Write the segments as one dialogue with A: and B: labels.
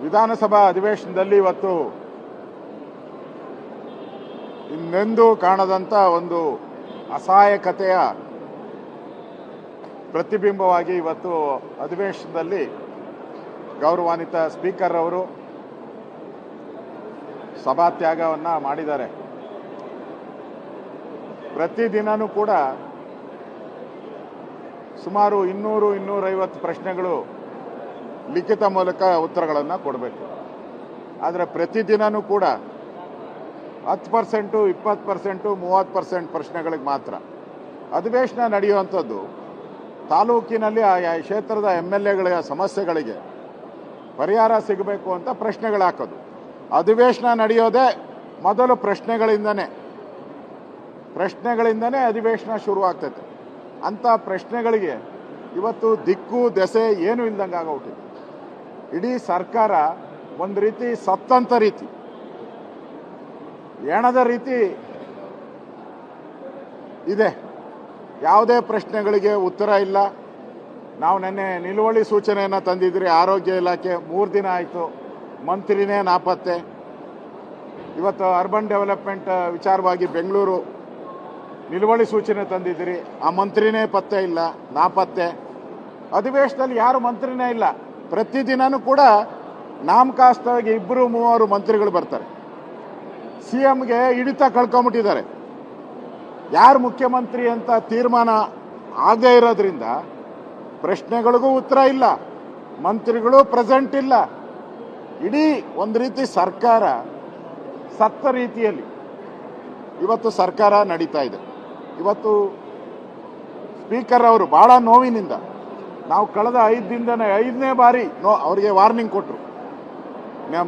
A: ವಿಧಾನಸಭಾ ಅಧಿವೇಶನದಲ್ಲಿ ಇವತ್ತು ಇನ್ನೆಂದೂ ಕಾಣದಂಥ ಒಂದು ಅಸಹಾಯಕತೆಯ ಪ್ರತಿಬಿಂಬವಾಗಿ ಇವತ್ತು ಅಧಿವೇಶನದಲ್ಲಿ ಗೌರವಾನ್ವಿತ ಸ್ಪೀಕರ್ ಅವರು ಸಭಾತ್ಯಾಗವನ್ನು ಮಾಡಿದ್ದಾರೆ. ಪ್ರತಿದಿನನೂ ಕೂಡ ಸುಮಾರು 200-250 ಪ್ರಶ್ನೆಗಳು ಲಿಖಿತ ಮೂಲಕ ಉತ್ತರಗಳನ್ನು ಕೊಡಬೇಕು. ಆದರೆ ಪ್ರತಿದಿನನೂ ಕೂಡ 10%, 20%, 30% ಪ್ರಶ್ನೆಗಳಿಗೆ ಮಾತ್ರ ಅಧಿವೇಶನ ನಡೆಯುವಂಥದ್ದು. ತಾಲೂಕಿನಲ್ಲಿ ಆಯಾ ಕ್ಷೇತ್ರದ MLAಗಳ ಸಮಸ್ಯೆಗಳಿಗೆ ಪರಿಹಾರ ಸಿಗಬೇಕು ಅಂತ ಪ್ರಶ್ನೆಗಳು ಹಾಕೋದು. ಅಧಿವೇಶನ ನಡೆಯೋದೇ ಮೊದಲು ಪ್ರಶ್ನೆಗಳಿಂದನೇ ಅಧಿವೇಶನ ಶುರುವಾಗ್ತೈತೆ. ಅಂಥ ಪ್ರಶ್ನೆಗಳಿಗೆ ಇವತ್ತು ದಿಕ್ಕು ದೆಸೆ ಏನೂ ಇಲ್ದಂಗೆ ಆಗೋಗ್ಬಿಟ್ಟಿದೆ. ಇಡೀ ಸರ್ಕಾರ ಒಂದು ರೀತಿ ಸತ್ತಂತ ರೀತಿ, ಎಣದ ರೀತಿ ಇದೆ. ಯಾವುದೇ ಪ್ರಶ್ನೆಗಳಿಗೆ ಉತ್ತರ ಇಲ್ಲ. ನಾವು ನೆನ್ನೆ ನಿಲುವಳಿ ಸೂಚನೆಯನ್ನು ತಂದಿದ್ರಿ. ಆರೋಗ್ಯ ಇಲಾಖೆ 3 ದಿನ ಆಯಿತು, ಮಂತ್ರಿನೇ ನಾಪತ್ತೆ. ಇವತ್ತು ಅರ್ಬನ್ ಡೆವಲಪ್ಮೆಂಟ್ ವಿಚಾರವಾಗಿ ಬೆಂಗಳೂರು ನಿಲುವಳಿ ಸೂಚನೆ ತಂದಿದ್ದೀರಿ, ಆ ಮಂತ್ರಿನೇ ಪತ್ತೆ ಇಲ್ಲ, ನಾಪತ್ತೆ. ಅಧಿವೇಶನದಲ್ಲಿ ಯಾರು ಮಂತ್ರಿನೇ ಇಲ್ಲ. ಪ್ರತಿದಿನನೂ ಕೂಡ ನಾಮಕಾಸ್ತವಾಗಿ 2-3 ಮಂತ್ರಿಗಳು ಬರ್ತಾರೆ. CMಗೆ ಹಿಡಿತ ಕಳ್ಕೊಂಬಿಟ್ಟಿದ್ದಾರೆ. ಯಾರು ಮುಖ್ಯಮಂತ್ರಿ ಅಂತ ತೀರ್ಮಾನ ಆಗದೇ ಇರೋದ್ರಿಂದ ಪ್ರಶ್ನೆಗಳಿಗೂ ಉತ್ತರ ಇಲ್ಲ, ಮಂತ್ರಿಗಳು ಪ್ರೆಸೆಂಟ್ ಇಲ್ಲ. ಇಡೀ ಒಂದು ರೀತಿ ಸರ್ಕಾರ ಸತ್ತ ರೀತಿಯಲ್ಲಿ ಇವತ್ತು ಸರ್ಕಾರ ನಡೀತಾ ಇದೆ. ಇವತ್ತು ಸ್ಪೀಕರ್ ಅವರು ಭಾಳ ನೋವಿನಿಂದ, ನಾವು ಕಳೆದ 5 ದಿನದಿಂದ 5ನೇ ಬಾರಿ ಅವರಿಗೆ ವಾರ್ನಿಂಗ್ ಕೊಟ್ಟರು.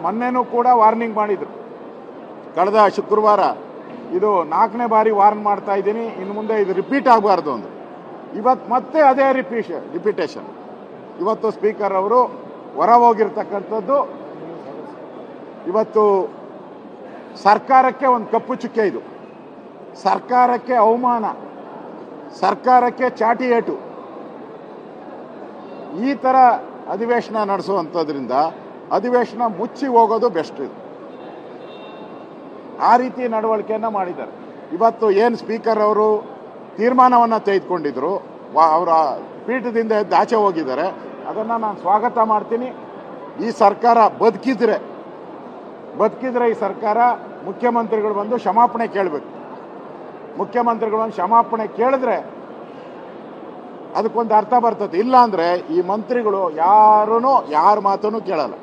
A: ಮೊನ್ನೆನೂ ಕೂಡ ವಾರ್ನಿಂಗ್ ಮಾಡಿದರು. ಕಳೆದ ಶುಕ್ರವಾರ ಇದು 4ನೇ ಬಾರಿ ವಾರ್ನ್ ಮಾಡ್ತಾ ಇದ್ದೀನಿ, ಇನ್ನು ಮುಂದೆ ಇದು ರಿಪೀಟ್ ಆಗಬಾರ್ದು ಅಂದರು. ಇವತ್ತು ಮತ್ತೆ ಅದೇ ರಿಪೀಟೇಷನ್. ಇವತ್ತು ಸ್ಪೀಕರ್ ಅವರು ಹೊರ ಹೋಗಿರ್ತಕ್ಕಂಥದ್ದು ಇವತ್ತು ಸರ್ಕಾರಕ್ಕೆ ಒಂದು ಕಪ್ಪು ಚುಕ್ಕೆ. ಇದು ಸರ್ಕಾರಕ್ಕೆ ಅವಮಾನ, ಸರ್ಕಾರಕ್ಕೆ ಚಾಟಿ ಏಟು. ಈ ಥರ ಅಧಿವೇಶನ ನಡೆಸುವಂಥದ್ರಿಂದ ಅಧಿವೇಶನ ಮುಚ್ಚಿ ಹೋಗೋದು ಬೆಸ್ಟ್. ಇದು ಆ ರೀತಿ ನಡವಳಿಕೆಯನ್ನು ಮಾಡಿದ್ದಾರೆ. ಇವತ್ತು ಏನು ಸ್ಪೀಕರ್ ಅವರು ತೀರ್ಮಾನವನ್ನು ತೆಗೆದುಕೊಂಡಿದ್ರು, ಅವರ ಪೀಠದಿಂದ ಎದ್ದು ಆಚೆ ಹೋಗಿದ್ದಾರೆ. ಅದನ್ನು ನಾನು ಸ್ವಾಗತ ಮಾಡ್ತೀನಿ. ಈ ಸರ್ಕಾರ ಬದುಕಿದ್ರೆ ಈ ಸರ್ಕಾರ ಮುಖ್ಯಮಂತ್ರಿಗಳು ಬಂದು ಕ್ಷಮಾಪಣೆ ಕೇಳಬೇಕು. ಮುಖ್ಯಮಂತ್ರಿಗಳು ಬಂದು ಕ್ಷಮಾಪಣೆ ಕೇಳಿದ್ರೆ ಅದಕ್ಕೊಂದು ಅರ್ಥ ಬರ್ತದೆ. ಇಲ್ಲ ಅಂದರೆ ಈ ಮಂತ್ರಿಗಳು ಯಾರ ಮಾತನ್ನು ಕೇಳಲ್ಲ.